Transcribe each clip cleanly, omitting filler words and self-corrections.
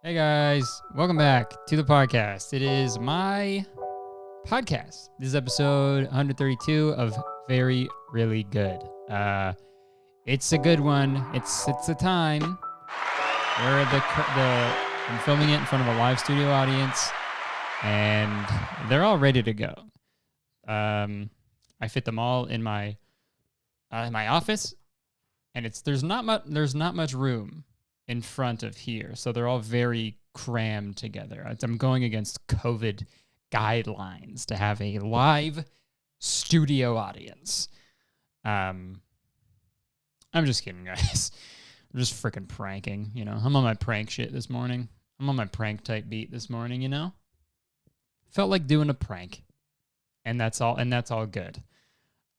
Hey guys, welcome back to the podcast. It is my podcast. This is episode 132 of Very Really Good. It's a good one. It's a time where I'm filming it in front of a live studio audience, and they're all ready to go. I fit them all in my office, and there's not much room in front of here. So they're all very crammed together. I'm going against COVID guidelines to have a live studio audience. I'm just kidding, guys. I'm just freaking pranking, I'm on my prank shit this morning. I'm on my prank type beat this morning, Felt like doing a prank. And that's all good.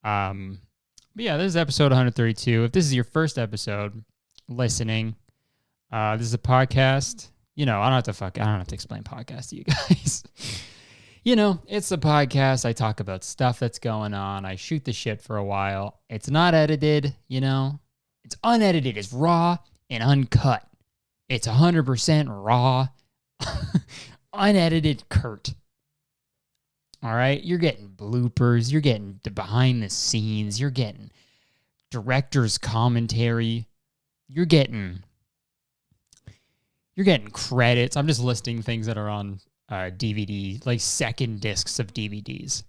But yeah, this is episode 132. If this is your first episode listening, this is a podcast. I don't have to explain podcast to you guys. It's a podcast. I talk about stuff that's going on. I shoot the shit for a while. It's not edited, It's unedited. It's raw and uncut. It's 100% raw, unedited Kurt. All right? You're getting bloopers. You're getting the behind the scenes. You're getting director's commentary. You're getting credits. I'm just listing things that are on DVD, like second discs of DVDs,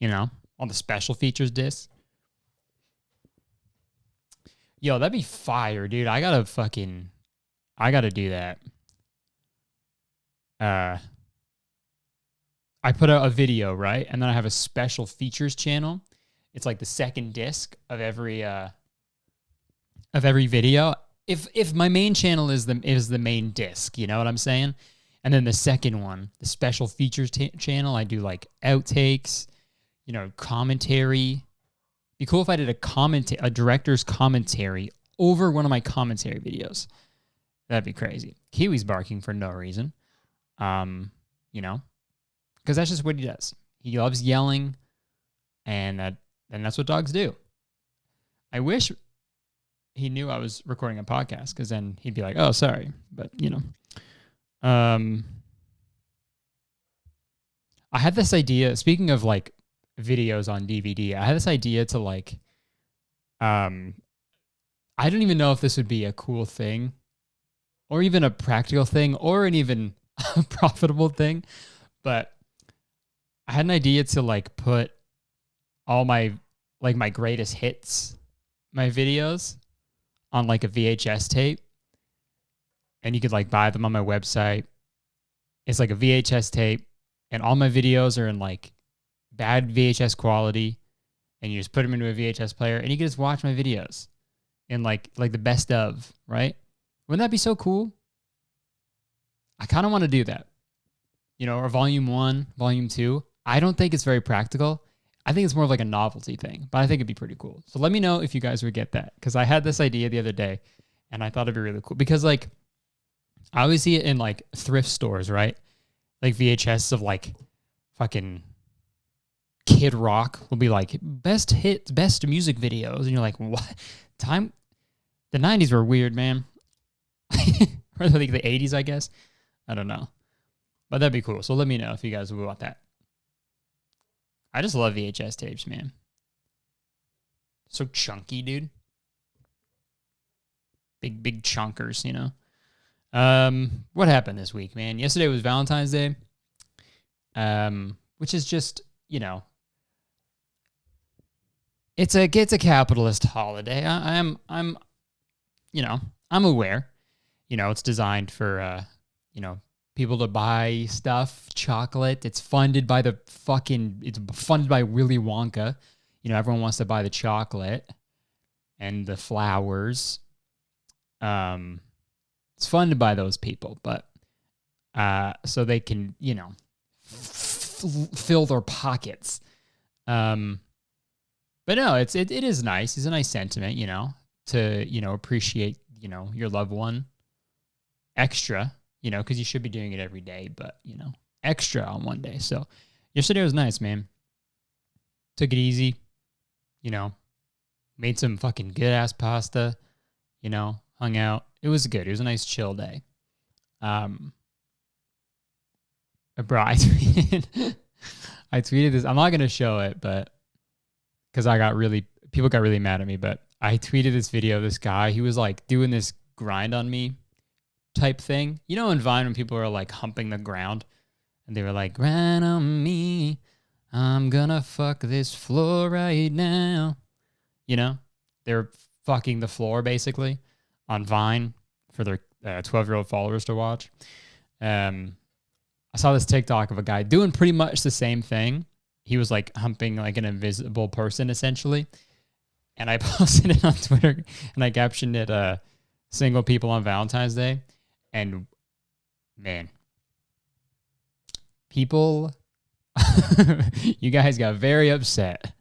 on the special features discs. Yo, that'd be fire, dude. I gotta do that. I put out a video, right? And then I have a special features channel. It's like the second disc of every video. If my main channel is the main disc, you know what I'm saying? And then the second one, the special features channel, I do like outtakes, commentary. Be cool if I did a director's commentary over one of my commentary videos. That'd be crazy. Kiwi's barking for no reason. Because that's just what he does. He loves yelling, and that's what dogs do. I wish he knew I was recording a podcast, because then he'd be like, oh, sorry. But, I had this idea, speaking of like videos on DVD, I had this idea to like, I don't even know if this would be a cool thing or even a practical thing or an even profitable thing, but I had an idea to like put all my greatest hits, my videos, on like a VHS tape, and you could like buy them on my website. It's like a VHS tape, and all my videos are in like bad VHS quality, and you just put them into a VHS player, and you can just watch my videos in like the best of, right? Wouldn't that be so cool? I kind of want to do that, or volume 1, volume 2. I don't think it's very practical. I think it's more of like a novelty thing, but I think it'd be pretty cool. So let me know if you guys would get that, because I had this idea the other day, and I thought it'd be really cool. Because like, I always see it in like thrift stores, right? Like VHS of like fucking Kid Rock will be like best hits, best music videos, and you're like, what? The 90s were weird, man. Or like the 80s, I guess. I don't know, but that'd be cool. So let me know if you guys would want that. I just love VHS tapes, man. So chunky, dude. Big chunkers, What happened this week, man? Yesterday was Valentine's Day, which is just, it's a capitalist holiday. I'm aware. It's designed for, people to buy stuff, chocolate. It's funded by Willy Wonka. Everyone wants to buy the chocolate and the flowers. It's funded by those people, but so they can, fill their pockets. But no, it is nice. It's a nice sentiment, to, appreciate, your loved one extra. Because you should be doing it every day, but, extra on one day. So yesterday was nice, man. Took it easy, made some fucking good-ass pasta, hung out. It was good. It was a nice chill day. Bro, I tweeted this. I'm not gonna show it, but because people got really mad at me. But I tweeted this video of this guy. He was like doing this grind on me type thing. You know, in Vine when people are like humping the ground, and they were like, "Grind on me, I'm gonna fuck this floor right now." You know, they're fucking the floor basically on Vine for their 12-year-old followers to watch. I saw this TikTok of a guy doing pretty much the same thing. He was like humping like an invisible person essentially. And I posted it on Twitter and I captioned it single people on Valentine's Day. And man, people, you guys got very upset.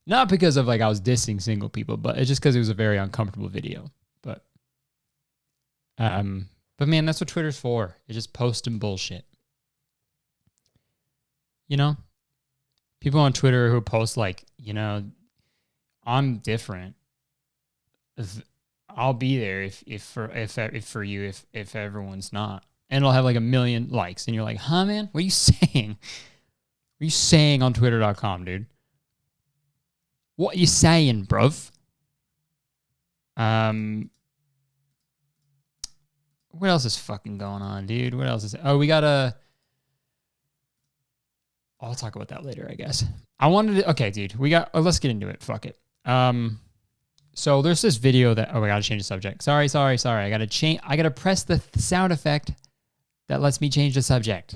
Not because of like I was dissing single people, but it's just because it was a very uncomfortable video. But man, that's what Twitter's for. It's just posting bullshit. You know? People on Twitter who post like, you know, I'm different. I'll be there if for you if everyone's not. And it'll have like 1 million likes and you're like, "Huh, man? What are you saying? What are you saying on twitter.com, dude? What are you saying, bruv?" What else is fucking going on, dude? What else is... Oh, we got a... I'll talk about that later, I guess. I wanted to... Okay, dude. We got... Oh, let's get into it. Fuck it. So there's this video that... Oh, I gotta change the subject. Sorry. I gotta change... I gotta press the sound effect that lets me change the subject.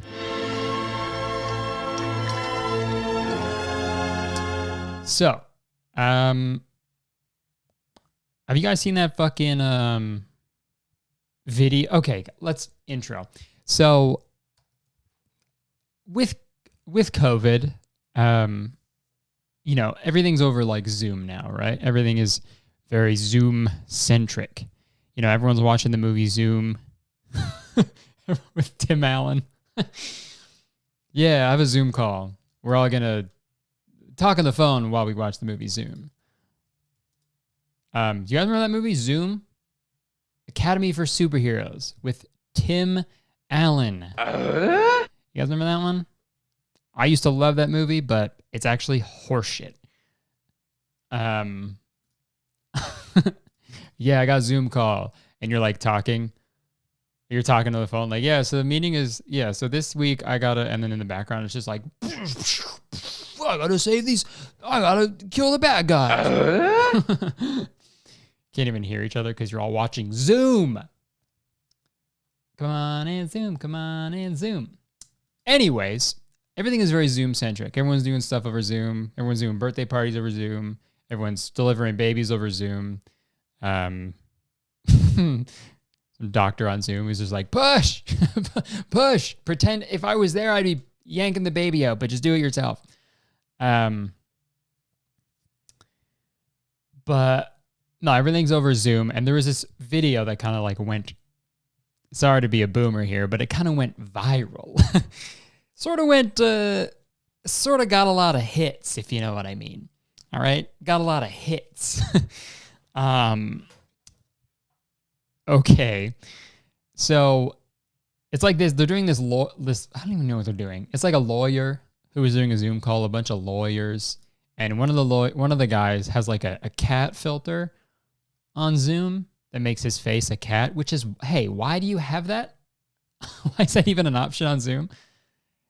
So, have you guys seen that fucking... video? Okay, let's intro. So with COVID, you know, everything's over like Zoom now, right? Everything is very Zoom centric. You know, everyone's watching the movie Zoom with Tim Allen. Yeah, I have a Zoom call. We're all gonna talk on the phone while we watch the movie Zoom. Do you guys remember that movie Zoom? Academy for Superheroes with Tim Allen. You guys remember that one? I used to love that movie, but it's actually horseshit. Yeah, I got a Zoom call, and you're like talking. You're talking to the phone, like, yeah, so the meeting is, yeah, so this week I gotta, and then in the background, it's just like, I gotta save these, I gotta kill the bad guys. Can't even hear each other because you're all watching Zoom. Come on and Zoom. Anyways, everything is very Zoom-centric. Everyone's doing stuff over Zoom. Everyone's doing birthday parties over Zoom. Everyone's delivering babies over Zoom. Some doctor on Zoom who's just like, push, push. Pretend if I was there, I'd be yanking the baby out, but just do it yourself. But no, everything's over Zoom. And there was this video that kind of like went, sorry to be a boomer here, but it kind of went viral. Sort of got a lot of hits, if you know what I mean. All right. Got a lot of hits. Okay. So it's like this, they're doing this, I don't even know what they're doing. It's like a lawyer who was doing a Zoom call, a bunch of lawyers. And one of the guys has like a cat filter on Zoom that makes his face a cat, which is, hey, why do you have that? Why is that even an option on Zoom?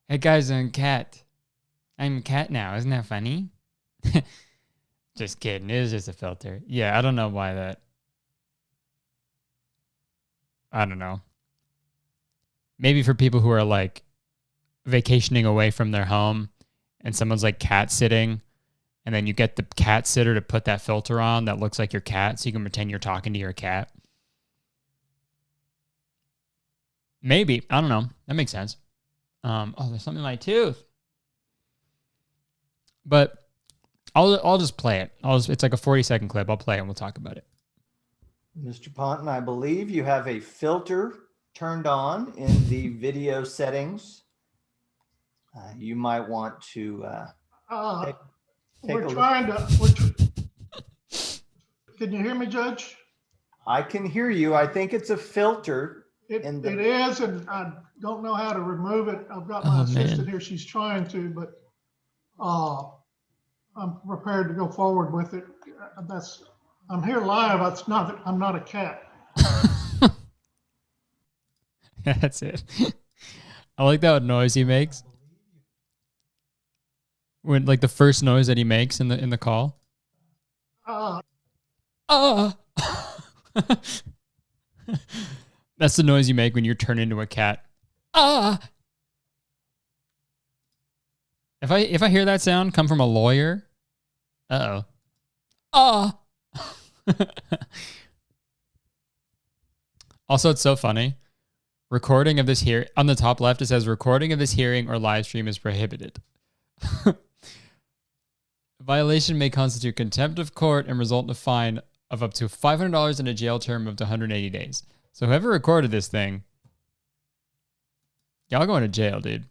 Hey guys, I'm cat. I'm a cat now. Isn't that funny? Just kidding. It was just a filter. Yeah, I don't know why that. I don't know. Maybe for people who are like vacationing away from their home and someone's like cat sitting, and then you get the cat sitter to put that filter on that looks like your cat so you can pretend you're talking to your cat. Maybe. I don't know. That makes sense. Oh, there's something in my tooth. But I'll just play it. It's like a 40-second clip. I'll play it and we'll talk about it. Mr. Ponton, I believe you have a filter turned on in the video settings. You might want to take we're a trying to. Can you hear me, Judge? I can hear you. I think it's a filter. It is, and I don't know how to remove it. I've got my assistant here. She's trying to, but I'm prepared to go forward with it. I'm here live. I'm not a cat. That's it. I like that noise he makes. When like the first noise that he makes in the call. That's the noise you make when you're turned into a cat. If I hear that sound come from a lawyer, Also, it's so funny. Recording of this here on the top left, it says recording of this hearing or live stream is prohibited. Violation may constitute contempt of court and result in a fine of up to $500 and a jail term of up to 180 days. So whoever recorded this thing, y'all going to jail, dude.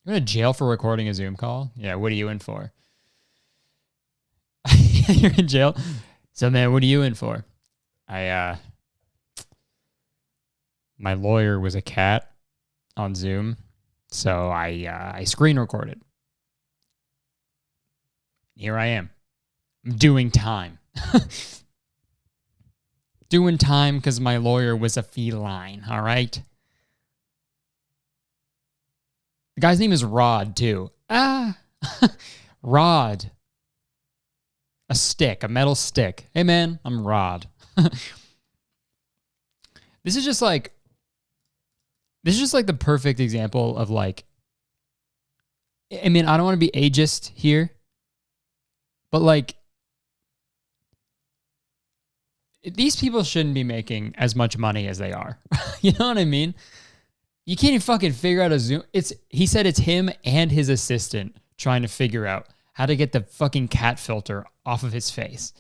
You're going to jail for recording a Zoom call? Yeah, what are you in for? You're in jail? So, man, what are you in for? My lawyer was a cat on Zoom, so I screen recorded. Here I am. I'm doing time. Doing time because my lawyer was a feline, all right? The guy's name is Rod, too. Rod. A stick, a metal stick. Hey, man, I'm Rod. This is just like the perfect example of like, I mean, I don't want to be ageist here, but like, these people shouldn't be making as much money as they are. You know what I mean? You can't even fucking figure out a Zoom. He said it's him and his assistant trying to figure out how to get the fucking cat filter off of his face.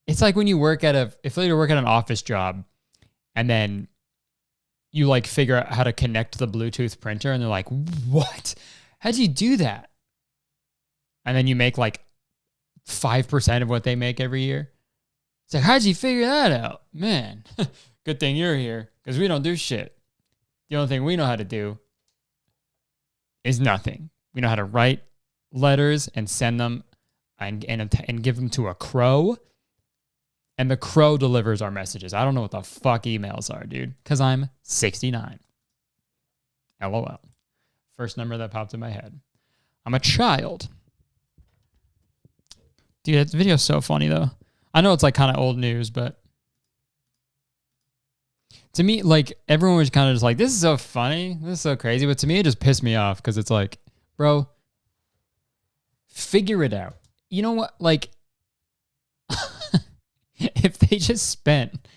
It's like when you work at if you work at an office job and then you like figure out how to connect the Bluetooth printer and they're like, what? How'd you do that? And then you make like 5% of what they make every year. It's like, how'd you figure that out? Man, good thing you're here because we don't do shit. The only thing we know how to do is nothing. We know how to write letters and send them and give them to a crow. And the crow delivers our messages. I don't know what the fuck emails are, dude, because I'm 69. LOL. First number that popped in my head. I'm a child. Dude, that video's so funny, though. I know it's like kind of old news, but to me, like, everyone was kind of just like, this is so funny. This is so crazy. But to me, it just pissed me off because it's like, bro, figure it out. You know what? Like, if they just spent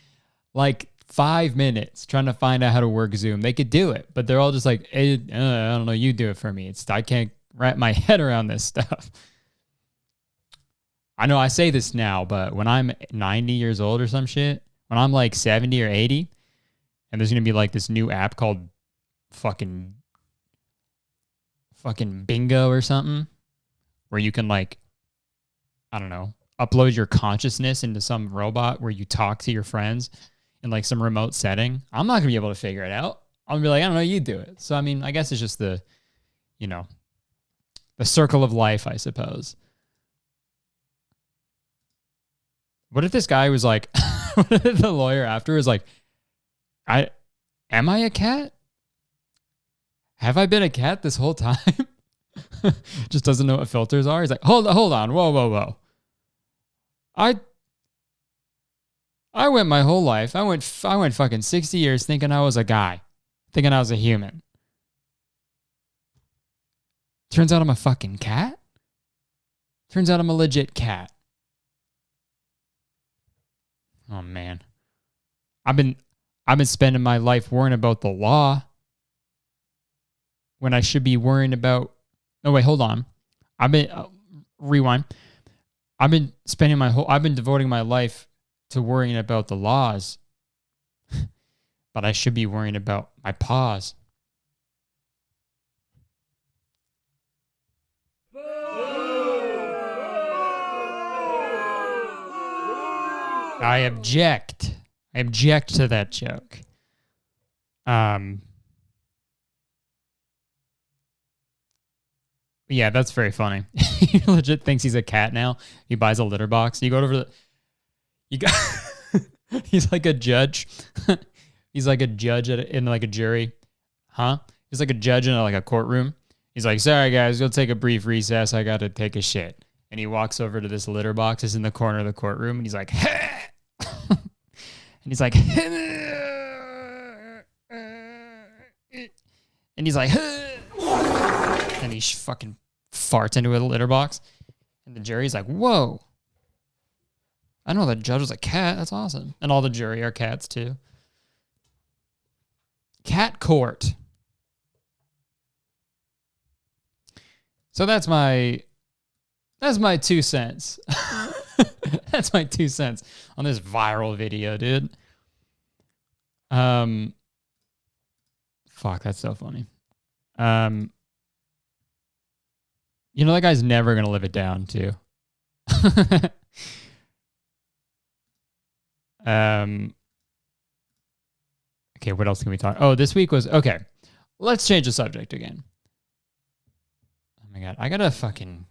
like 5 minutes trying to find out how to work Zoom, they could do it. But they're all just like, hey, I don't know, you do it for me. I can't wrap my head around this stuff. I know I say this now, but when I'm 90 years old or some shit, when I'm like 70 or 80, and there's going to be like this new app called fucking Bingo or something, where you can like, I don't know, upload your consciousness into some robot where you talk to your friends in like some remote setting. I'm not going to be able to figure it out. I'm going to be like, I don't know, you do it. So, I mean, I guess it's just the circle of life, I suppose. What if this guy was like, what if the lawyer after was like, am I a cat? Have I been a cat this whole time? Just doesn't know what filters are. He's like, hold on. Whoa. I went my whole life. I went fucking 60 years thinking I was a guy, thinking I was a human. Turns out I'm a fucking cat. Turns out I'm a legit cat. Oh man. I've been spending my life worrying about the law when I should be worrying about. Oh wait, hold on. Rewind. I've been devoting my life to worrying about the laws, but I should be worrying about my paws. I object. I object to that joke. Yeah, that's very funny. He legit thinks he's a cat now. He buys a litter box. You go over you got he's like a judge. He's like a judge in like a jury. Huh? He's like a judge in like a courtroom. He's like, sorry guys, we'll take a brief recess. I got to take a shit. And he walks over to this litter box. It's in the corner of the courtroom. And he's like, and he's like, and he's like, and he fucking farts into a litter box. And the jury's like, whoa. I know the judge was a cat. That's awesome. And all the jury are cats too. Cat court. So that's my 2 cents. That's my 2 cents on this viral video, dude. Fuck, that's so funny. You know that guy's never gonna live it down, too. Okay, what else can we talk? Oh, this week was okay. Let's change the subject again. Oh my god, I gotta fucking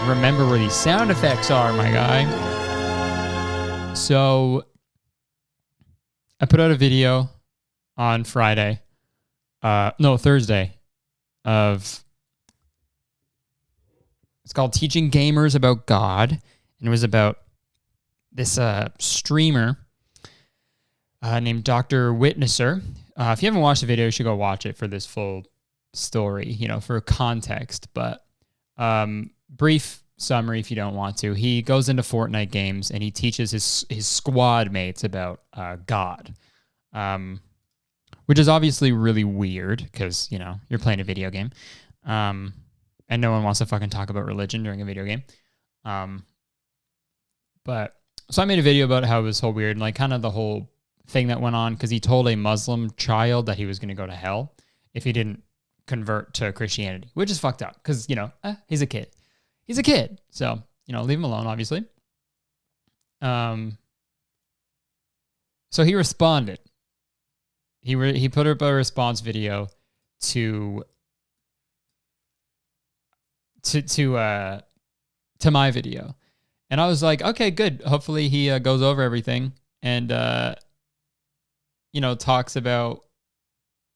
remember where these sound effects are, my guy. So I put out a video on Thursday it's called Teaching Gamers About God. And it was about this streamer named Dr. Witnesser. If you haven't watched the video, you should go watch it for this full story, for context. But brief summary if you don't want to. He goes into Fortnite games and he teaches his squad mates about God, which is obviously really weird because, you're playing a video game. And no one wants to fucking talk about religion during a video game. But so I made a video about how it was so weird and like kind of the whole thing that went on because he told a Muslim child that he was going to go to hell if he didn't convert to Christianity, which is fucked up because, he's a kid. He's a kid. So, leave him alone, obviously. So he responded. He put up a response video to my video. And I was like, okay, good. Hopefully he goes over everything and, talks about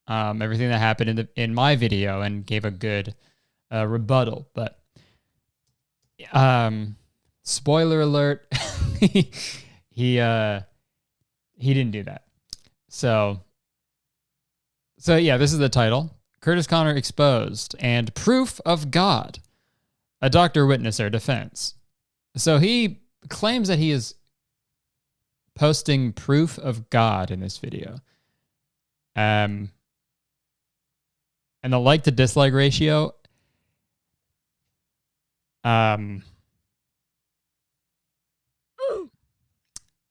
everything that happened in my video and gave a good rebuttal. But spoiler alert, he didn't do that. So yeah, this is the title. Kurtis Korner exposed and proof of God. A Dr. Witnesser defense. So he claims that he is posting proof of God in this video. And the like to dislike ratio, it's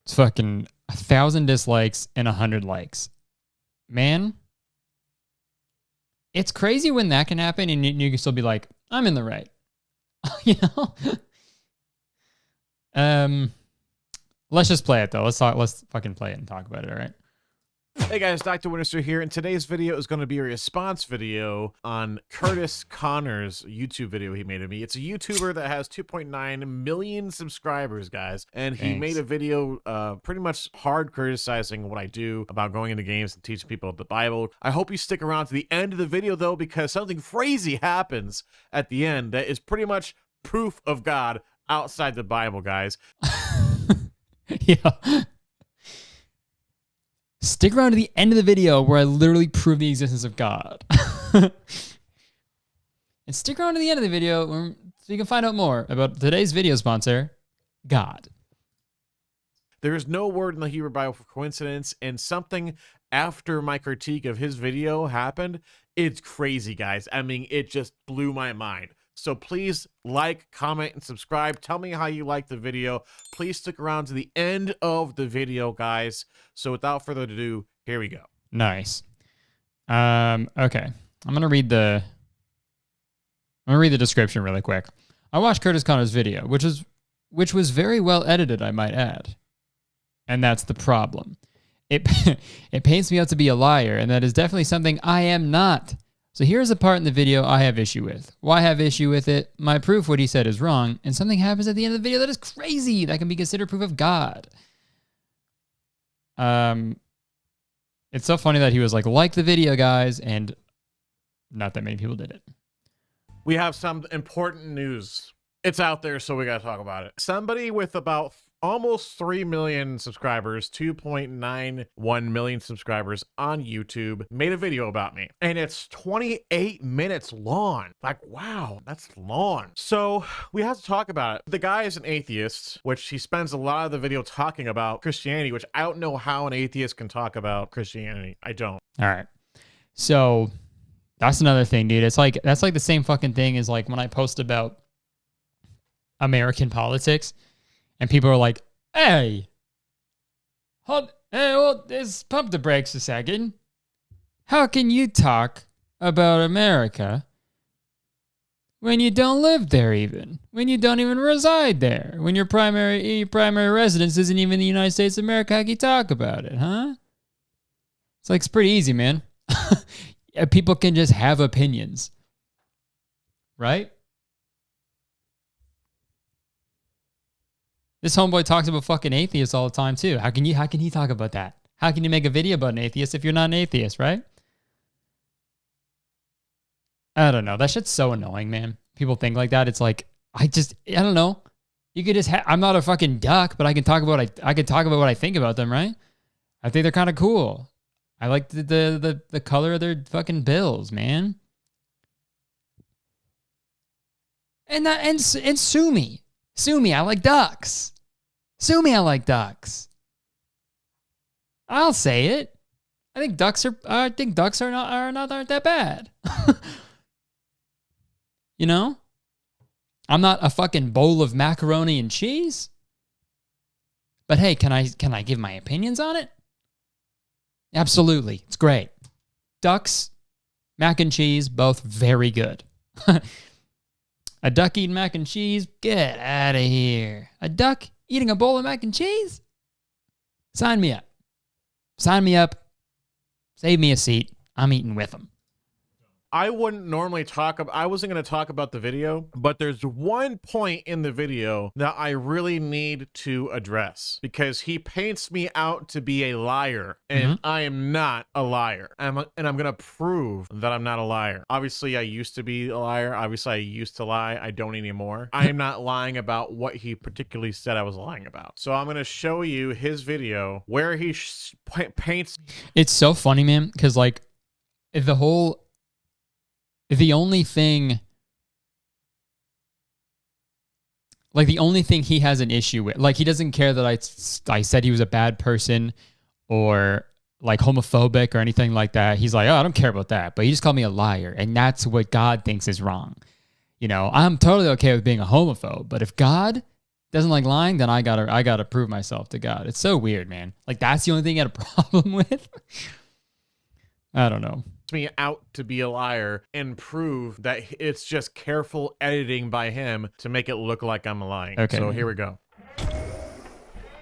fucking 1,000 dislikes and 100 likes. Man, it's crazy when that can happen and you can still be like, I'm in the right. Let's just play it though. Let's fucking play it and talk about it, all right? Hey guys, Dr. Winchester here, and today's video is going to be a response video on Kurtis Korner's YouTube video he made of me. It's a YouTuber that has 2.9 million subscribers, guys, and he made a video pretty much hard criticizing what I do about going into games and teaching people the Bible. I hope you stick around to the end of the video, though, because something crazy happens at the end that is pretty much proof of God outside the Bible, guys. Yeah. Stick around to the end of the video where I literally prove the existence of God. And stick around to the end of the video so you can find out more about today's video sponsor, God. There is no word in the Hebrew Bible for coincidence, and something after my critique of his video happened. It's crazy, guys. I mean, it just blew my mind. So please like, comment, and subscribe. Tell me how you like the video. Please stick around to the end of the video, guys. So without further ado, here we go. Nice. Okay. I'm gonna read the description really quick. I watched Kurtis Korner's video, which is which was very well edited, I might add. And that's the problem. It it paints me out to be a liar, and that is definitely something I am not. So here's a part in the video I have issue with. Why have issue with it? My proof what he said is wrong, and something happens at the end of the video that is crazy. That can be considered proof of God. It's so funny that he was like the video, guys, and not that many people did it. We have some important news. It's out there, so we got to talk about it. Somebody with about almost 3 million subscribers, 2.91 million subscribers on YouTube, made a video about me. And it's 28 minutes long. Like, wow, that's long. So we have to talk about it. The guy is an atheist, which he spends a lot of the video talking about Christianity, which I don't know how an atheist can talk about Christianity. I don't. All right. So that's another thing, dude. It's like, that's like the same fucking thing as like when I post about American politics. And people are like, hey, let's pump the brakes a second. How can you talk about America when you don't live there even? When you don't even reside there? When your primary residence isn't even the United States of America? How can you talk about it, huh? It's like, it's pretty easy, man. People can just have opinions, right? This homeboy talks about fucking atheists all the time too. How can he talk about that? How can you make a video about an atheist if you're not an atheist, right? I don't know. That shit's so annoying, man. People think like that. It's like, I don't know. You could just I'm not a fucking duck, but I can talk about what I think about them, right? I think they're kind of cool. I like the color of their fucking bills, man. And sue me. Sue me. I like ducks. Sue me. I like ducks. I'll say it. I think ducks are aren't that bad. You know? I'm not a fucking bowl of macaroni and cheese. But hey, can I give my opinions on it? Absolutely. It's great. Ducks, mac and cheese, both very good. A duck eating mac and cheese? Get out of here. A duck eating a bowl of mac and cheese? Sign me up. Sign me up. Save me a seat. I'm eating with them. I wouldn't normally I wasn't going to talk about the video, but there's one point in the video that I really need to address because he paints me out to be a liar, and I am not a liar. And I'm going to prove that I'm not a liar. Obviously, I used to be a liar. Obviously, I used to lie. I don't anymore. I am not lying about what he particularly said I was lying about. So I'm going to show you his video where he paints. It's so funny, man, because like the only thing he has an issue with, like, he doesn't care that I said he was a bad person or like homophobic or anything like that. He's like, oh, I don't care about that. But he just called me a liar. And that's what God thinks is wrong. You know, I'm totally okay with being a homophobe. But if God doesn't like lying, then I gotta prove myself to God. It's so weird, man. Like, that's the only thing he had a problem with. I don't know. Me out to be a liar and prove that it's just careful editing by him to make it look like I'm lying. Okay. So here we go.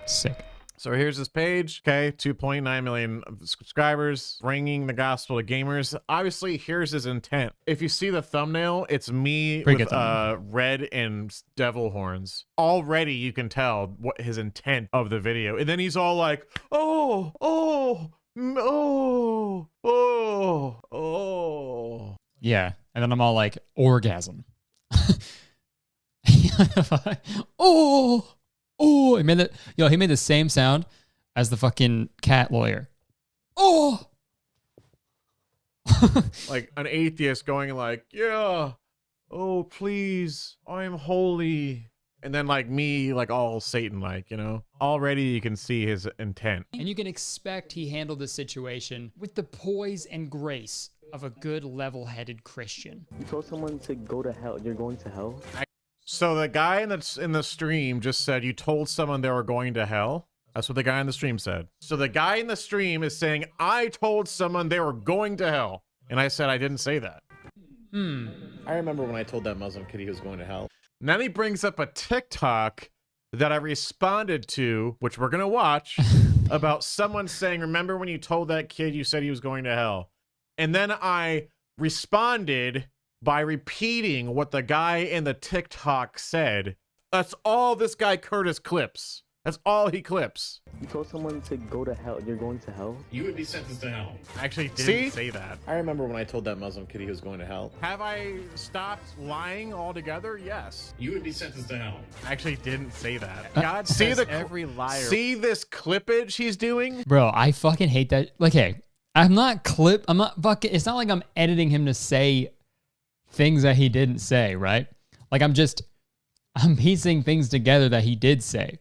Sick. So here's his page. Okay, 2.9 million subscribers, bringing the gospel to gamers. Obviously, here's his intent. If you see the thumbnail, it's me with red and devil horns. Already, you can tell what his intent of the video. And then he's all like, oh. Yeah, and then I'm all like, orgasm. He made the same sound as the fucking cat lawyer. Oh. Like an atheist going like, yeah, oh please, I'm holy. And then like me, like all Satan-like, you know? Already you can see his intent. And you can expect he handled this situation with the poise and grace of a good level-headed Christian. You told someone to go to hell. You're going to hell? So the guy in the stream just said, you told someone they were going to hell? That's what the guy in the stream said. So the guy in the stream is saying, I told someone they were going to hell. And I said, I didn't say that. I remember when I told that Muslim kid he was going to hell. And then he brings up a TikTok that I responded to, which we're going to watch, about someone saying, remember when you told that kid you said he was going to hell? And then I responded by repeating what the guy in the TikTok said. That's all this guy Kurtis clips. That's all he clips. You told someone to go to hell. You're going to hell? You would be sentenced to hell. I actually didn't say that. I remember when I told that Muslim kid he was going to hell. Have I stopped lying altogether? Yes. You would be sentenced to hell. I actually didn't say that. God see says every liar. See this clippage he's doing? Bro, I fucking hate that. Like, hey, I'm not fucking, it's not like I'm editing him to say things that he didn't say, right? Like, I'm piecing things together that he did say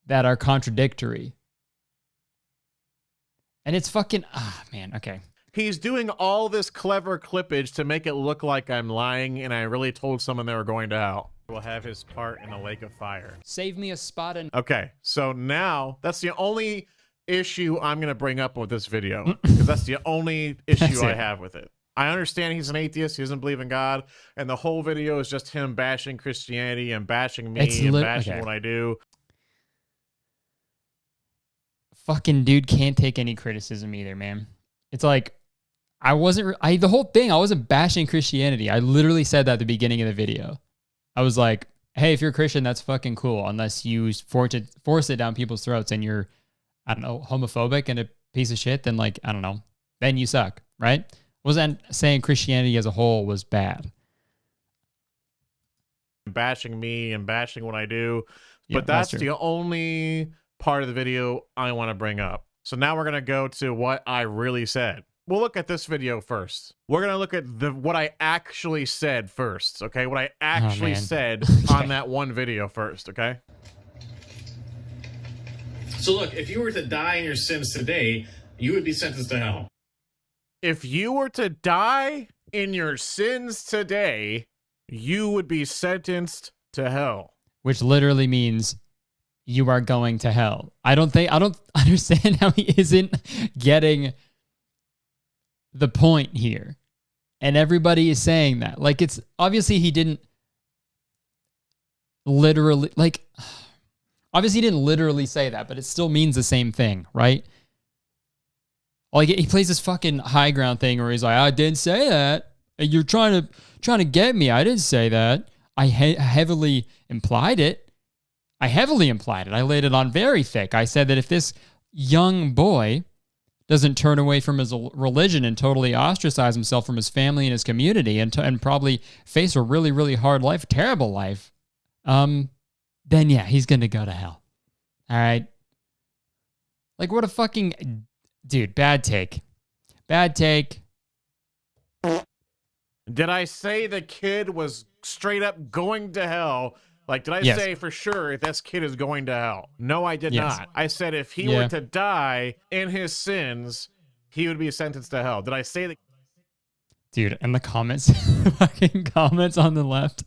that are contradictory. And it's fucking, man, okay. He's doing all this clever clippage to make it look like I'm lying and I really told someone they were going to hell. We'll have his part in the lake of fire. Save me a spot in. Okay, so now that's the only issue I'm going to bring up with this video because that's the only issue I have with it. I understand he's an atheist, he doesn't believe in God, and the whole video is just him bashing Christianity and bashing me and bashing what I do. Fucking dude can't take any criticism either, man. It's like, the whole thing, I wasn't bashing Christianity. I literally said that at the beginning of the video. I was like, hey, if you're a Christian, that's fucking cool, unless you force it down people's throats and you're, I don't know, homophobic and a piece of shit, then like, I don't know, then you suck, right? Wasn't saying Christianity as a whole was bad. Bashing me and bashing what I do, Yeah, but that's true. the only part of the video I want to bring up. So now we're going to go to what I really said. We'll look at this video first. We're going to look at what I actually said first, okay? What I actually said on that one video first, okay? So look, if you were to die in your sins today, you would be sentenced to hell. If you were to die in your sins today, you would be sentenced to hell. Which literally means you are going to hell. I don't understand how he isn't getting the point here. And everybody is saying that. Like, it's obviously he didn't literally, like, obviously he didn't literally say that, but it still means the same thing, right? Like, he plays this fucking high ground thing where he's like, I didn't say that. You're trying to get me. I didn't say that. I heavily implied it. I laid it on very thick. I said that if this young boy doesn't turn away from his religion and totally ostracize himself from his family and his community and probably face a really, really hard life, terrible life, then yeah, he's going to go to hell. All right? Like, what a fucking... Dude, bad take. Bad take. Did I say the kid was straight up going to hell? Like, did I say for sure this kid is going to hell? No, I did not. I said if he were to die in his sins, he would be sentenced to hell. Did I say that? Dude, and the comments, fucking comments on the left.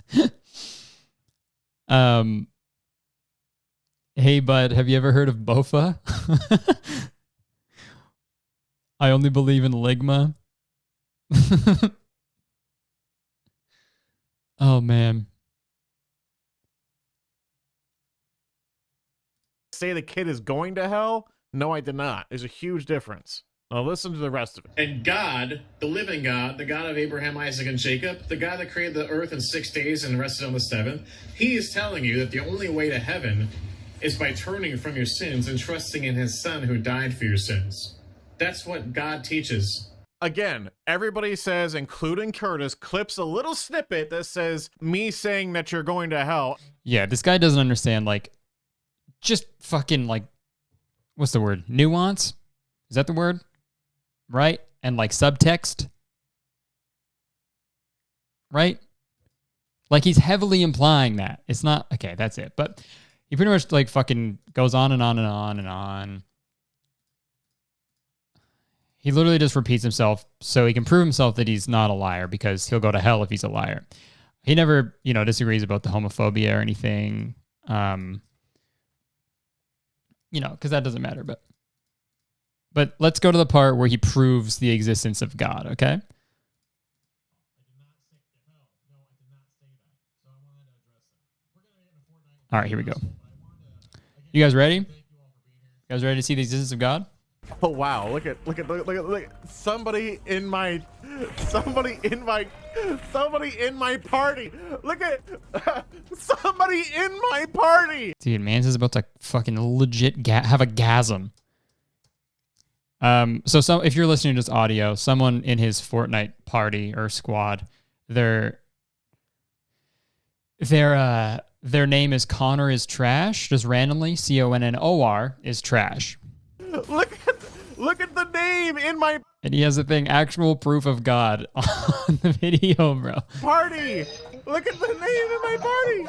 Hey, bud, have you ever heard of Bofa? I only believe in Ligma. Oh, man. Say the kid is going to hell? No, I did not. There's a huge difference. Now listen to the rest of it. And God, the living God, the God of Abraham, Isaac, and Jacob, the God that created the earth in 6 days and rested on the seventh, he is telling you that the only way to heaven is by turning from your sins and trusting in his son who died for your sins. That's what God teaches. Again, everybody says, including Kurtis, clips a little snippet that says me saying that you're going to hell. Yeah, this guy doesn't understand, like, just fucking, like, what's the word? Nuance? Is that the word? Right? And, like, subtext? Right? Like, he's heavily implying that. It's not, okay, that's it. But he pretty much, like, fucking goes on and on and on and on. He literally just repeats himself so he can prove himself that he's not a liar because he'll go to hell if he's a liar. He never, disagrees about the homophobia or anything, because that doesn't matter. But let's go to the part where he proves the existence of God, okay? All right, here we go. You guys ready? You guys ready to see the existence of God? Oh wow! Look at somebody in my party. Look at somebody in my party. Dude, Mans is about to fucking legit have a gasm. So if you're listening to this audio, someone in his Fortnite party or squad, their name is Korner is trash, just randomly. Connor is trash. Look at the name in my And he has a thing, actual proof of God on the video, bro. party. Look at the name in my party.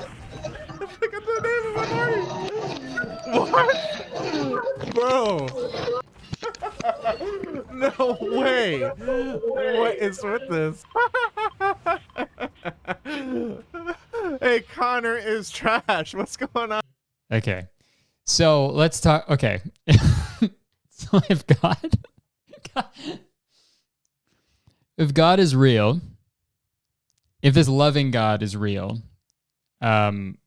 Look at the name of my party. What? Bro. No way. What is with this? Hey, Korner is trash. What's going on? Okay. So let's talk. Okay. So if God is real, if this loving God is real, in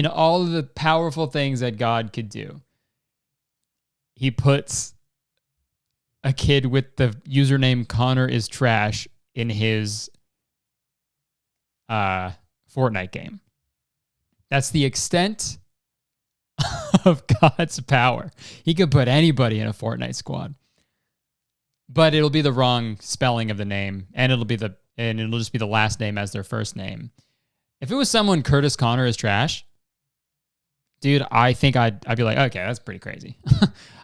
all of the powerful things that God could do, he puts a kid with the username Korner is trash in his Fortnite game. That's the extent of God's power. He could put anybody in a Fortnite squad, but it'll be the wrong spelling of the name, and it'll just be the last name as their first name. If it was someone Kurtis Korner is trash, dude, I think I'd be like, okay, that's pretty crazy.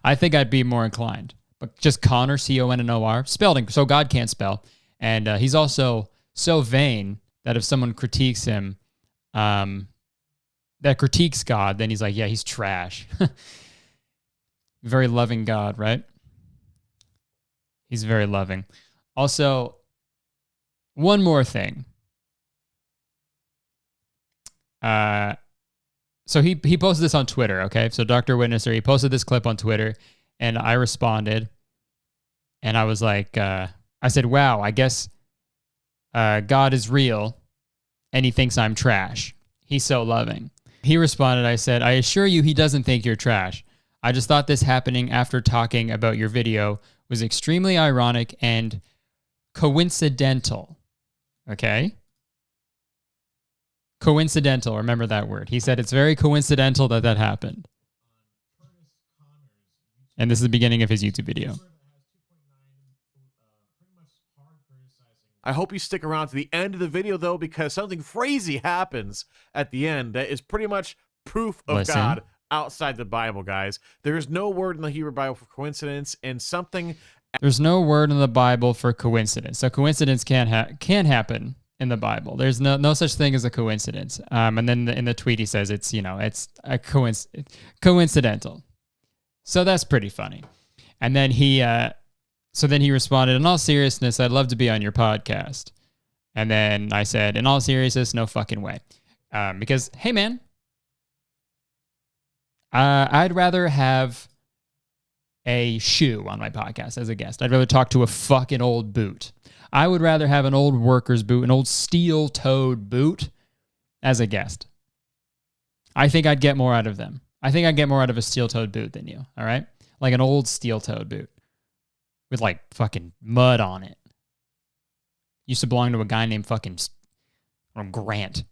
I think I'd be more inclined. But just Korner, Connor, spelled so God can't spell, and he's also so vain that if someone critiques him, that critiques God, then he's like, yeah, he's trash. Very loving God, right? He's very loving. Also, one more thing. So he posted this on Twitter, okay? So Dr. Witnesser, he posted this clip on Twitter, and I responded, and I was like, I said, wow, I guess God is real, and he thinks I'm trash. He's so loving. He responded, I said, I assure you he doesn't think you're trash. I just thought this happening after talking about your video was extremely ironic and coincidental. Okay? Coincidental. Remember that word. He said it's very coincidental that that happened. And this is the beginning of his YouTube video. I hope you stick around to the end of the video, though, because something crazy happens at the end that is pretty much proof of God outside the Bible, guys. There is no word in the Hebrew Bible for coincidence, and something... There's no word in the Bible for coincidence. So coincidence can happen in the Bible. There's no such thing as a coincidence. And then in the tweet he says it's a coincidental. So that's pretty funny. And then he responded, in all seriousness, I'd love to be on your podcast. And then I said, in all seriousness, no fucking way. Because, hey, man, I'd rather have a shoe on my podcast as a guest. I'd rather talk to a fucking old boot. I would rather have an old worker's boot, an old steel-toed boot as a guest. I think I'd get more out of them. I think I'd get more out of a steel-toed boot than you, all right? Like an old steel-toed boot with like fucking mud on it. Used to belong to a guy named fucking Grant.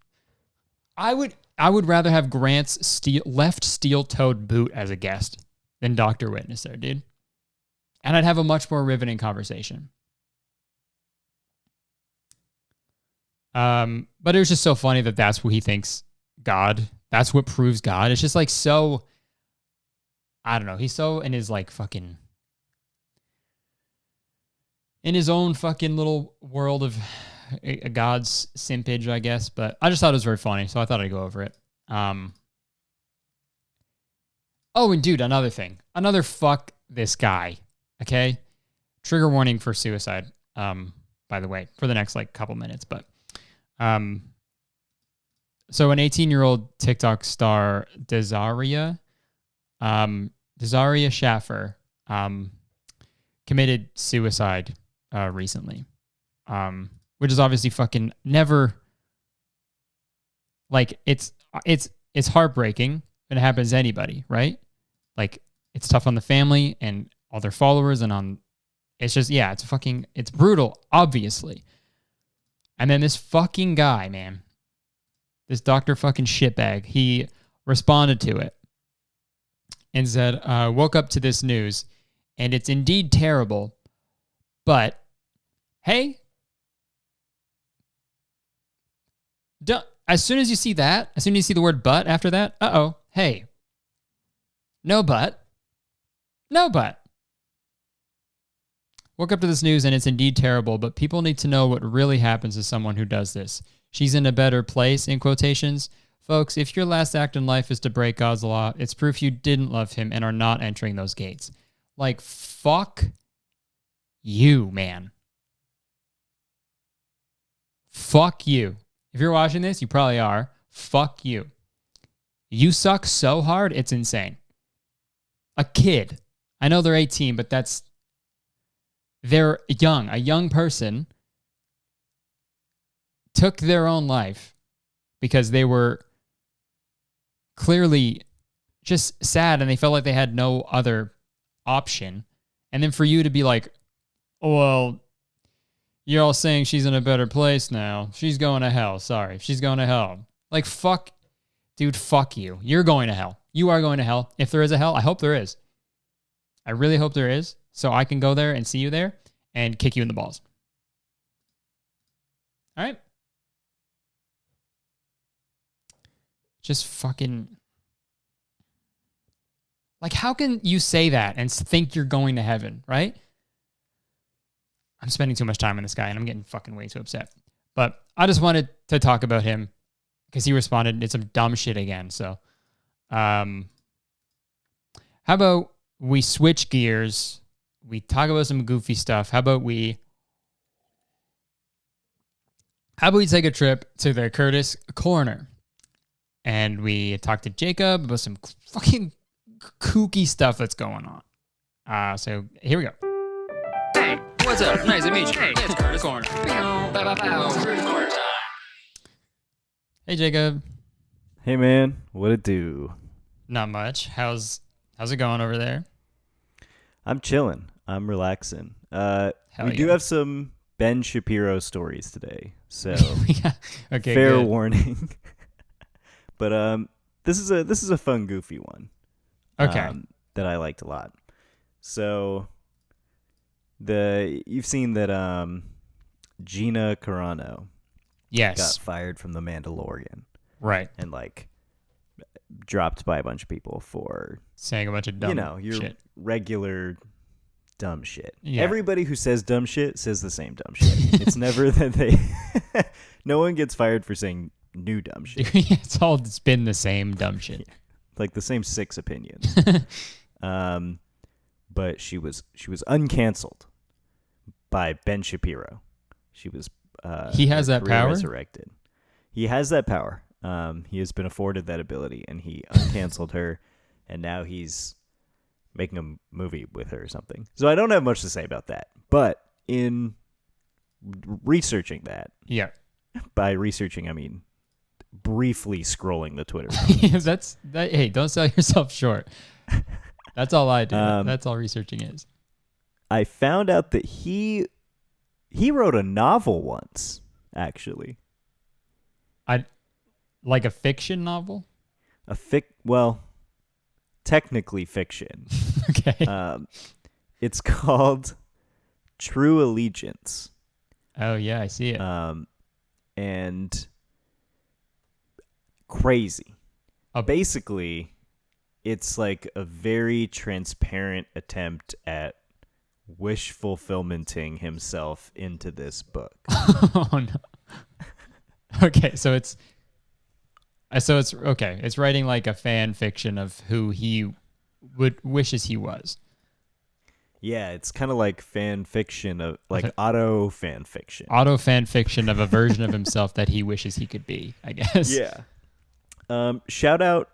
I would rather have Grant's left steel-toed boot as a guest than Dr. Witness there, dude. And I'd have a much more riveting conversation. But it was just so funny that that's what he thinks God. That's what proves God. It's just like so, I don't know. He's so in his like fucking, in his own fucking little world of God's simpage, I guess. But I just thought it was very funny, so I thought I'd go over it. Oh, and dude, another thing. Another fuck this guy, okay? Trigger warning for suicide, by the way, for the next like couple minutes. But so an 18-year-old TikTok star, Desiree Schaffer, committed suicide recently, which is obviously fucking never Like it's heartbreaking. It happens to anybody, right? Like it's tough on the family and all their followers and on. It's just it's brutal, obviously. And then this fucking guy, man, this Dr. fucking shitbag, he responded to it and said, woke up to this news and it's indeed terrible, but hey, as soon as you see that, as soon as you see the word but after that, hey, no but. Woke up to this news and it's indeed terrible, but people need to know what really happens to someone who does this. She's in a better place, in quotations. Folks, if your last act in life is to break God's law, it's proof you didn't love him and are not entering those gates. Like, fuck you, man. Fuck you. If you're watching this, you probably are. Fuck you. You suck so hard, it's insane. A kid. I know they're 18, but they're young. A young person took their own life because they were clearly just sad and they felt like they had no other option. And then for you to be like, oh, well, you're all saying she's in a better place now. She's going to hell. Sorry. She's going to hell. Like, fuck. Dude, fuck you. You're going to hell. You are going to hell. If there is a hell, I hope there is. I really hope there is. So I can go there and see you there and kick you in the balls. All right? Just fucking... Like, how can you say that and think you're going to heaven, right? I'm spending too much time on this guy and I'm getting fucking way too upset. But I just wanted to talk about him because he responded, it's some dumb shit again. So, how about we switch gears? We talk about some goofy stuff. How about we take a trip to the Kurtis Korner and we talk to Jacob about some fucking kooky stuff that's going on. So here we go. Hey, what's up? Nice to meet you. Hey, it's Kurtis Korner. Kurtis Korner time. Hey, Jacob. Hey, man. What it do? Not much. How's it going over there? I'm chilling. I'm relaxing. We do have some Ben Shapiro stories today, so okay, fair good. warning. But this is a fun, goofy one. Okay. That I liked a lot. So you've seen that Gina Carano got fired from The Mandalorian, right? And dropped by a bunch of people for saying a bunch of dumb your shit. regular dumb shit. Yeah. Everybody who says dumb shit says the same dumb shit. It's never that they no one gets fired for saying new dumb shit. It's been the same dumb shit. Like the same 6 opinions. But she was uncanceled by Ben Shapiro. She was he has that power? Resurrected. He has that power. He has been afforded that ability, and he uncanceled her, and now he's making a movie with her or something. So I don't have much to say about that. But in researching that, by researching I mean briefly scrolling the Twitter. Hey, don't sell yourself short. That's all I do. That's all researching is. I found out that he wrote a novel once, actually. Like a fiction novel? Well, technically fiction. Okay. It's called True Allegiance. Oh yeah, I see it. And crazy. Basically, it's like a very transparent attempt at wish fulfillmenting himself into this book. Oh no. Okay, so it's okay. It's writing like a fan fiction of who he wishes he was. Yeah, it's kind of like fan fiction of auto fan fiction. Auto fan fiction of a version of himself that he wishes he could be, I guess. Yeah. Shout out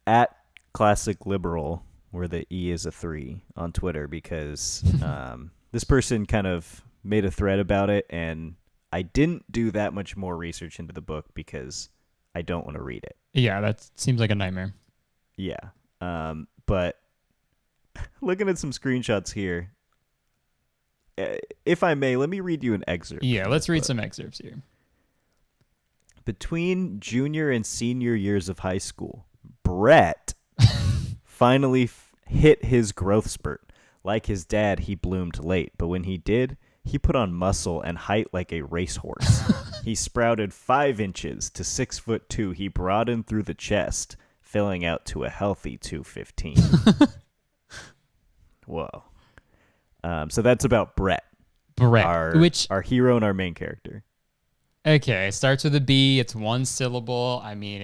at Classic Liberal, where the E is a 3 on Twitter, because this person kind of made a thread about it, and I didn't do that much more research into the book because I don't want to read it. Yeah, that seems like a nightmare. Yeah. But looking at some screenshots here, if I may, let me read you an excerpt. Yeah, from let's this read book. some excerpts here. Between junior and senior years of high school, Brett finally hit his growth spurt. Like his dad, he bloomed late, but when he did, he put on muscle and height like a racehorse. He sprouted 5 inches to 6'2". He broadened through the chest, filling out to a healthy 215. Whoa. So that's about Brett. Brett, our hero and our main character. Okay, it starts with a B. It's one syllable. I mean,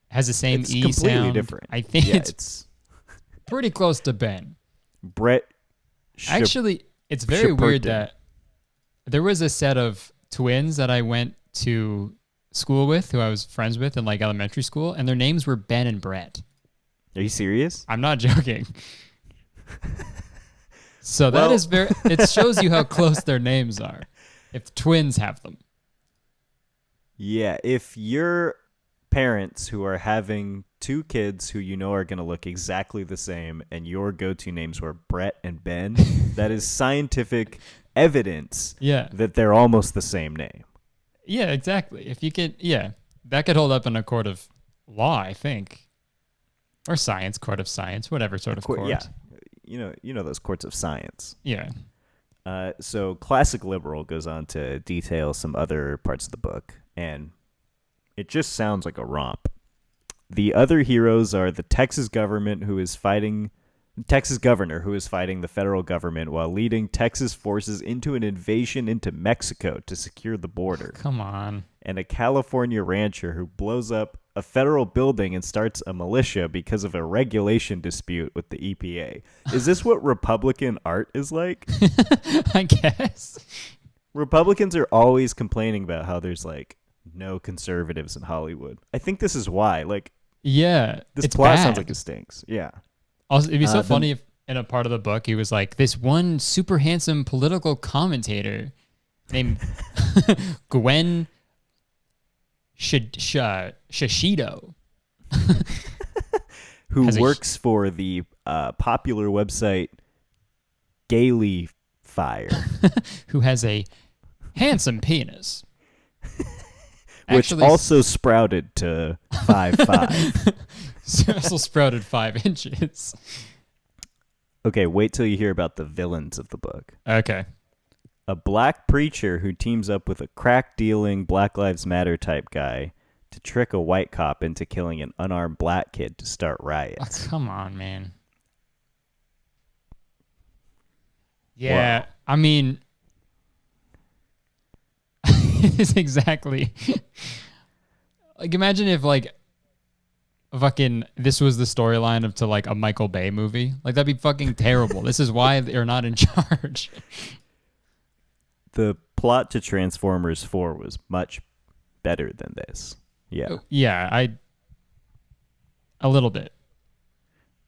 has the same It's E completely sound. different. I think Yeah, it's pretty close to Ben. Brett. Actually, it's very weird Shapiro. that there was a set of twins that I went to school with, who I was friends with in like elementary school, and their names were Ben and Brett. Are you serious? I'm not joking. So that is very. It shows you how close their names are. If twins have them. Yeah, if your parents who are having 2 kids who you know are going to look exactly the same and your go-to names were Brett and Ben, that is scientific evidence that they're almost the same name. Yeah, exactly. If you could, that could hold up in a court of law, I think. Or science, court of science, whatever sort of court. Yeah, you know those courts of science. Yeah. So Classic Liberal goes on to detail some other parts of the book, and it just sounds like a romp. The other heroes are the Texas governor who is fighting the federal government while leading Texas forces into an invasion into Mexico to secure the border. Come on. And a California rancher who blows up a federal building and starts a militia because of a regulation dispute with the EPA. Is this what Republican art is like? I guess. Republicans are always complaining about how there's like no conservatives in Hollywood. I think this is why. Like, yeah, this it's plot bad. sounds like it stinks. Yeah. Also, it'd be so funny if in a part of the book he was like, this one super handsome political commentator named Gwen Shishido. Who works for the popular website Gaily Fire. Who has a handsome penis. Which also sprouted to 5'5". Also sprouted 5 inches. Okay, wait till you hear about the villains of the book. Okay. A black preacher who teams up with a crack-dealing Black Lives Matter type guy to trick a white cop into killing an unarmed black kid to start riots. Oh, come on, man. Yeah, wow. I mean, it's exactly like, imagine if like fucking this was the storyline of to like a Michael Bay movie. Like, that'd be fucking terrible. This is why they're not in charge. The plot to Transformers 4 was much better than this. Yeah. Yeah, a little bit.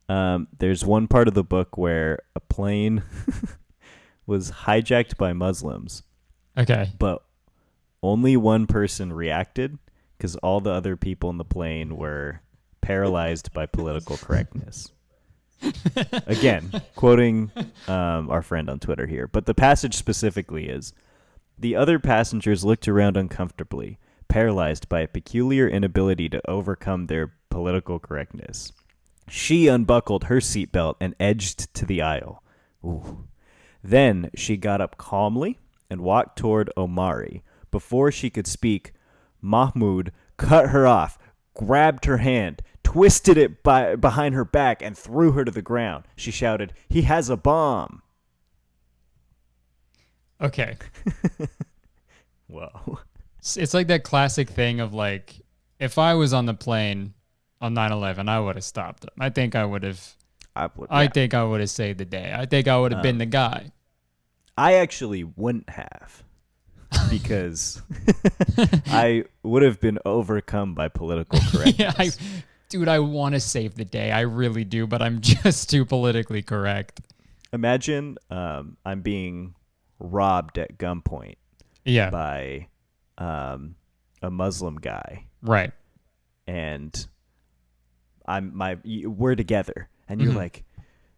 There's one part of the book where a plane was hijacked by Muslims. Okay. But only one person reacted because all the other people in the plane were paralyzed by political correctness. Again, quoting our friend on Twitter here. But the passage specifically is, the other passengers looked around uncomfortably, paralyzed by a peculiar inability to overcome their political correctness. She unbuckled her seatbelt and edged to the aisle. Ooh. Then she got up calmly and walked toward Omari. Before she could speak, Mahmoud cut her off, grabbed her hand, twisted it behind her back, and threw her to the ground. She shouted, "He has a bomb!" Okay. Whoa. It's like that classic thing of like, if I was on the plane on 9/11, I would have stopped them. I think I would have. I think I would have saved the day. I think I would have been the guy. I actually wouldn't have, because I would have been overcome by political correctness. Dude, I want to save the day. I really do, but I'm just too politically correct. Imagine I'm being robbed at gunpoint by a Muslim guy, Right. and we're together, and you're like,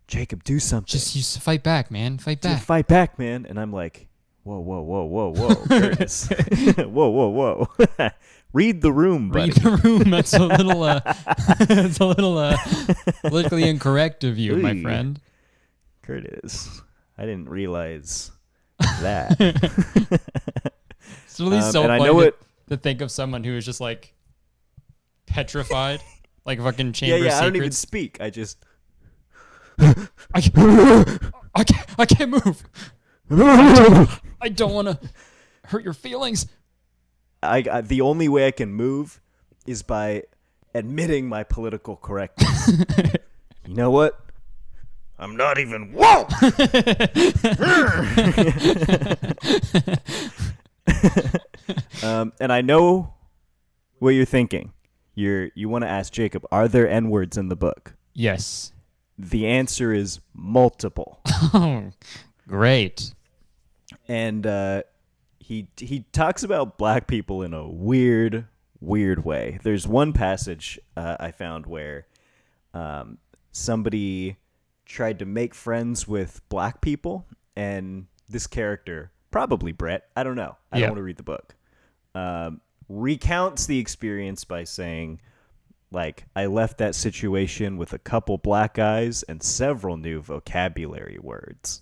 Jacob, do something. Just fight back, man. Fight back. Fight back, man. And I'm like, whoa, Curtis. whoa. Read the room, buddy. Read the room. That's a little, it's a little politically incorrect of you, my Ooh. friend. Curtis, I didn't realize that. It's really so and I funny know to think of someone who is just like petrified, like fucking chamber yeah, I don't even secrets. speak. I just. I can't move. I don't want to hurt your feelings. The only way I can move is by admitting my political correctness. You know what? I'm not even woke. And I know what you're thinking. You want to ask Jacob, are there N-words in the book? Yes. The answer is multiple. Oh, great. And he talks about black people in a weird way. There's one passage I found where somebody tried to make friends with black people, and this character, probably Brett, I don't know, I don't want to read the book, recounts the experience by saying, like, I left that situation with a couple black guys and several new vocabulary words.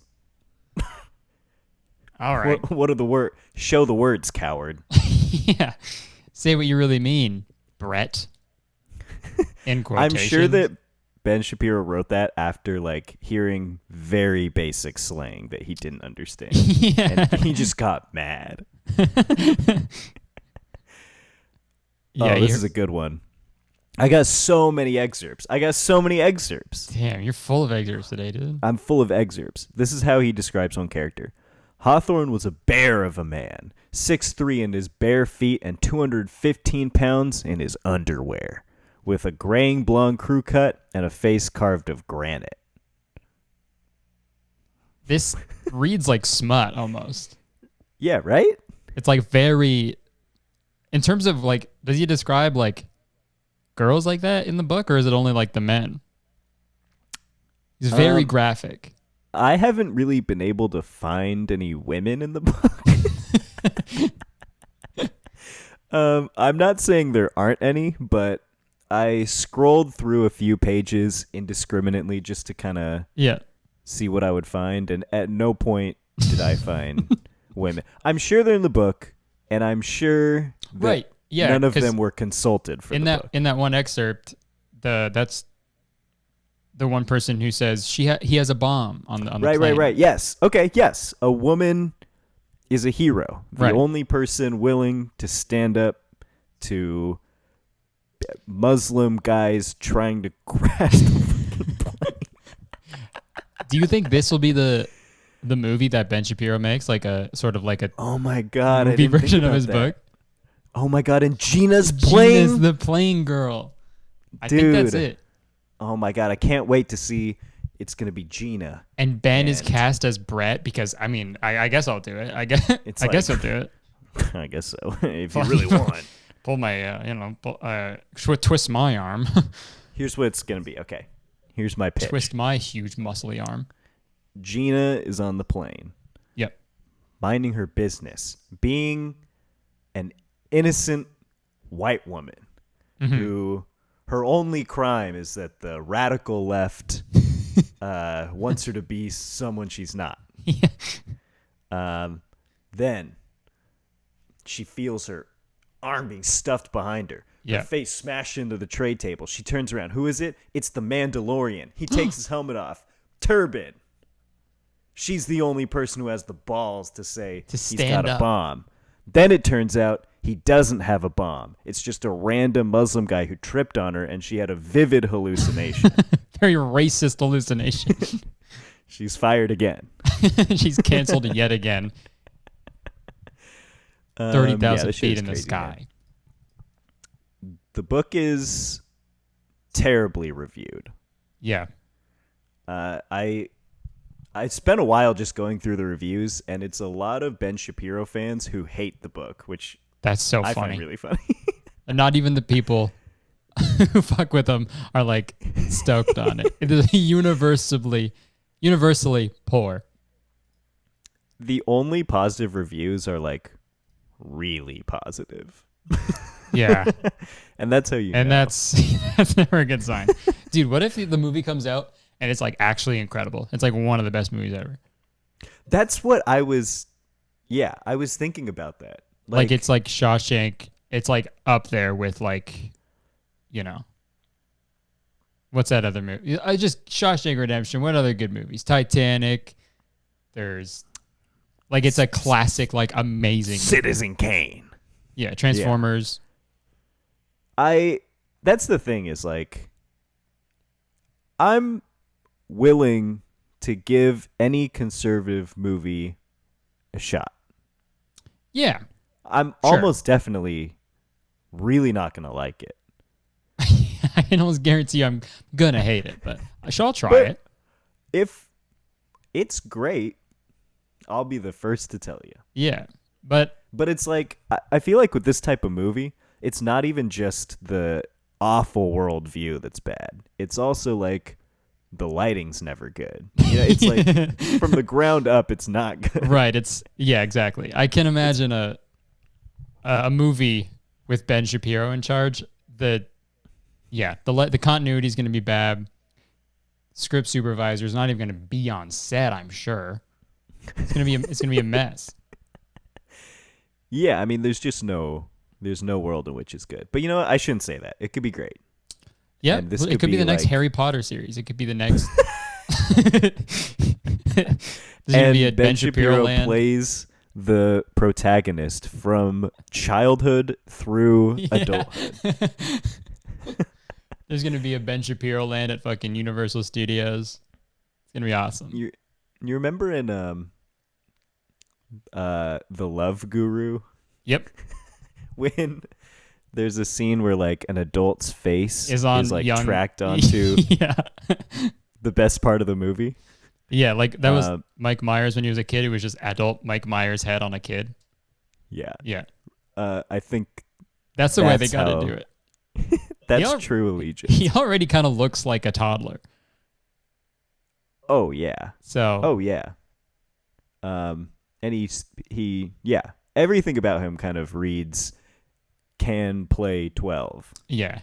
All right. What are the words? Show the words, coward. Yeah. Say what you really mean, Brett. In I'm quotations. sure that Ben Shapiro wrote that after like hearing very basic slang that he didn't understand. Yeah. And he just got mad. Yeah, this is a good one. I got so many excerpts. Damn, you're full of excerpts today, dude. I'm full of excerpts. This is how he describes one character. Hawthorne was a bear of a man, 6'3" in his bare feet and 215 pounds in his underwear, with a graying blonde crew cut and a face carved of granite. This reads like smut almost. Yeah, right? It's like very, in terms of like, does he describe like girls like that in the book, or is it only like the men? He's very graphic. I haven't really been able to find any women in the book. I'm not saying there aren't any, but I scrolled through a few pages indiscriminately just to kind of see what I would find, and at no point did I find women. I'm sure they're in the book, and I'm sure that none of them were consulted for the book. In that one excerpt, that's the one person who says he has a bomb on the plane. Right. Yes. Okay. Yes. A woman is a hero. The only person willing to stand up to Muslim guys trying to crash the fucking plane. Do you think this will be the movie that Ben Shapiro makes, like a sort of like a oh my god movie version of his book? Oh my god! And Gina's playing. Gina's the plane girl. I Dude. think that's it. Oh my god! I can't wait to see. It's gonna be Gina. And Ben is cast as Brett because I mean I guess I'll do it. I guess I'll do it. I guess so. If you really want. Pull my twist my arm. Here's what it's gonna be. Okay. Here's my pitch. Twist my huge muscly arm. Gina is on the plane. Yep. Minding her business, being an innocent white woman who her only crime is that the radical left wants her to be someone she's not. Then she feels her arm being stuffed behind her. Her face smashed into the tray table. She turns around. Who is it? It's the Mandalorian. He takes his helmet off. Turban. She's the only person who has the balls to say he's got a bomb. Then it turns out he doesn't have a bomb. It's just a random Muslim guy who tripped on her, and she had a vivid hallucination. Very racist hallucination. She's fired again. She's canceled yet again. 30,000 feet in the sky. Man. The book is terribly reviewed. Yeah. I spent a while just going through the reviews, and it's a lot of Ben Shapiro fans who hate the book, which That's so I funny. find really funny. And not even the people who fuck with him are like stoked on it. It is universally poor. The only positive reviews are like really positive. Yeah. And that's how you And know. that's never a good sign. Dude, what if the movie comes out and it's like actually incredible? It's like one of the best movies ever. That's what I was thinking about that. Like it's like Shawshank. It's like up there with like, you know, what's that other movie? I just Shawshank Redemption. What other good movies? Titanic. There's like it's a classic, like amazing Citizen Kane. Yeah, Transformers. That's the thing is like I'm willing to give any conservative movie a shot. Yeah. I'm Sure. almost definitely really not going to like it. I can almost guarantee I'm gonna hate it, but I'll try But it. if it's great, I'll be the first to tell you. Yeah, but it's like I feel like with this type of movie, it's not even just the awful worldview that's bad. It's also like the lighting's never good. You know, it's like from the ground up, it's not good. right, exactly. I can imagine a movie with Ben Shapiro in charge. The continuity is going to be bad. Script supervisor's not even going to be on set, I'm sure. It's going to be a mess. Yeah, I mean, there's no world in which it's good. But you know what? I shouldn't say that. It could be great. Yeah, And this it could be the next like- Harry Potter series. It could be the next. There's going to be a Ben Shapiro land. plays the protagonist from childhood through Yeah. adulthood. There's going to be a Ben Shapiro land at fucking Universal Studios. It's going to be awesome. You remember in The Love Guru Yep. when there's a scene where like an adult's face Is on like young tracked onto Yeah. the best part of the movie? Yeah, like that was Mike Myers when he was a kid. It was just adult Mike Myers' head on a kid. Yeah. Yeah. I think That's the way they That's got how- to do it. that's al- true allegiance. He already kind of looks like a toddler. Oh yeah. So Oh yeah. And he everything about him kind of reads can play 12. yeah.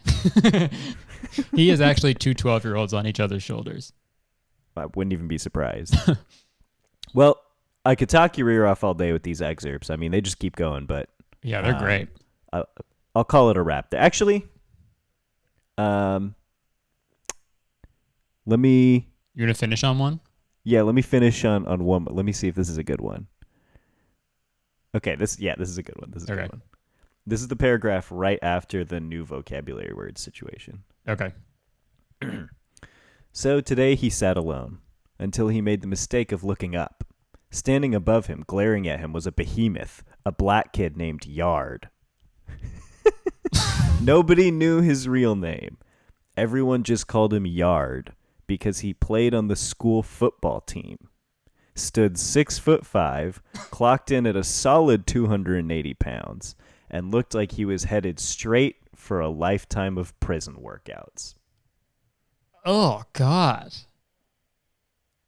He is actually two 12-year-olds on each other's shoulders. I wouldn't even be surprised. Well, I could talk your ear off all day with these excerpts. I mean, they just keep going, but Yeah, they're great. I'll call it a wrap. Actually, let me You're going to finish on one? let me finish on one. Let me see if this is a good one. Okay, this is a good one. This is a Okay. good one. This is the paragraph right after the new vocabulary word situation. Okay. So today he sat alone, until he made the mistake of looking up. Standing above him, glaring at him, was a behemoth, a black kid named Yard. Nobody knew his real name. Everyone just called him Yard, because he played on the school football team. Stood 6'5", clocked in at a solid 280 pounds, and looked like he was headed straight for a lifetime of prison workouts. Oh, God.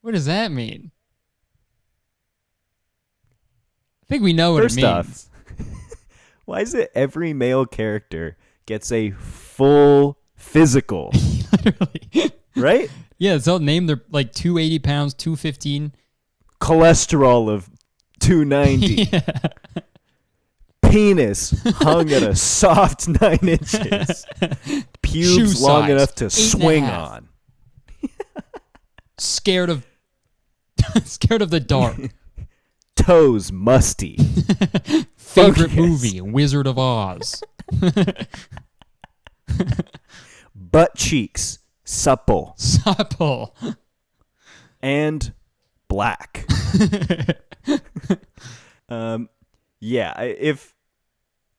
What does that mean? I think we know what First it means. off, why is it every male character gets a full physical, Literally. right? Yeah, so name they're like 280 pounds, 215. Cholesterol of 290. Yeah. Penis hung at a soft 9 inches. Pubes Shoe long size, enough to 8.5. swing on. Scared of the dark. Toes musty. Favorite Focus. movie, Wizard of Oz. Butt cheeks supple Supple. and black. If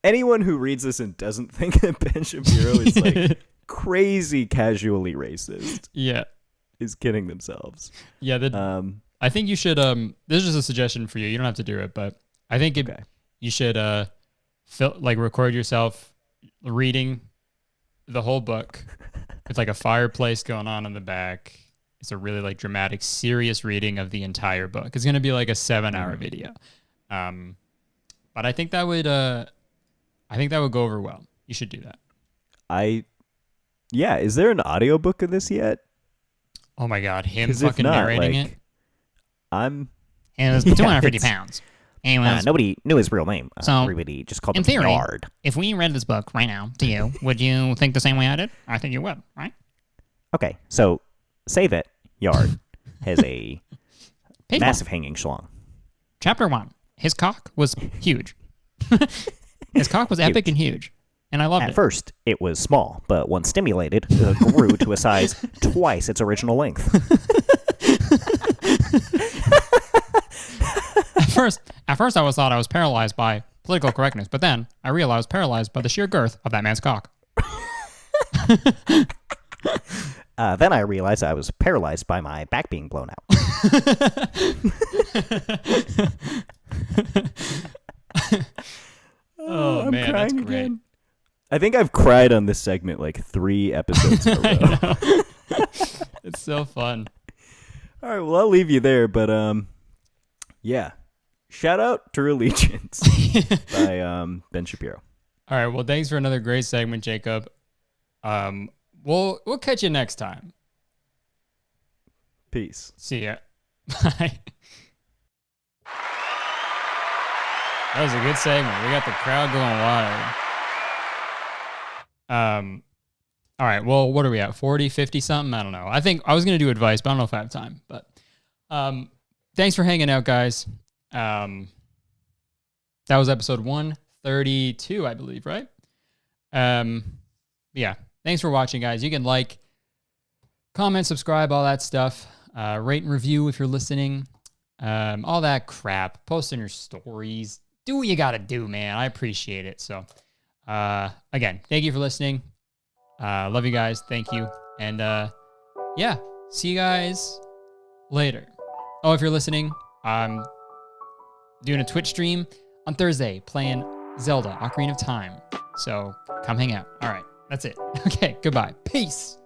anyone who reads this and doesn't think that Ben Shapiro is like crazy casually racist Yeah. is kidding themselves. Yeah, I think you should this is just a suggestion for you. You don't have to do it, but I think Okay. you should record yourself reading the whole book with like a fireplace going on in the back. It's a really like dramatic, serious reading of the entire book. It's going to be like a 7-hour video. But I think that would go over well. You should do that. Yeah, is there an audiobook of this yet? Oh my God, him 'Cause if fucking not, narrating like, it. I'm And it was Yeah, 250 it's- pounds. And it was, nobody knew his real name. So, Everybody just called in him theory- Yard. if we read this book right now to you, would you think the same way I did? I think you would, right? Okay, so say that Yard has a Page massive hanging schlong. Chapter 1. His cock was huge. His cock was epic and huge. And I loved At it. first, it was small, but once stimulated, grew to a size twice its original length. At first, I thought I was paralyzed by political correctness, but then I realized I was paralyzed by the sheer girth of that man's cock. Then I realized I was paralyzed by my back being blown out. Oh, I'm man, that's crying great. again. I think I've cried on this segment like 3 episodes in a row. It's so fun. All right, well, I'll leave you there, but yeah. Shout out to Allegiance by Ben Shapiro. All right, well, thanks for another great segment, Jacob. We'll catch you next time. Peace. See ya. Bye. That was a good segment. We got the crowd going wild. All right, well, what are we at? 40, 50 something? I don't know. I think I was going to do advice, but I don't know if I have time. But thanks for hanging out, guys. That was episode 132, I believe, right? Yeah. Thanks for watching, guys. You can like, comment, subscribe, all that stuff. Rate and review if you're listening. All that crap. Post in your stories. Do what you got to do, man. I appreciate it. So, again, thank you for listening. Love you guys. Thank you. And, yeah, see you guys later. Oh, if you're listening, I'm doing a Twitch stream on Thursday playing Zelda Ocarina of Time. So come hang out. All right. That's it. Okay. Goodbye. Peace.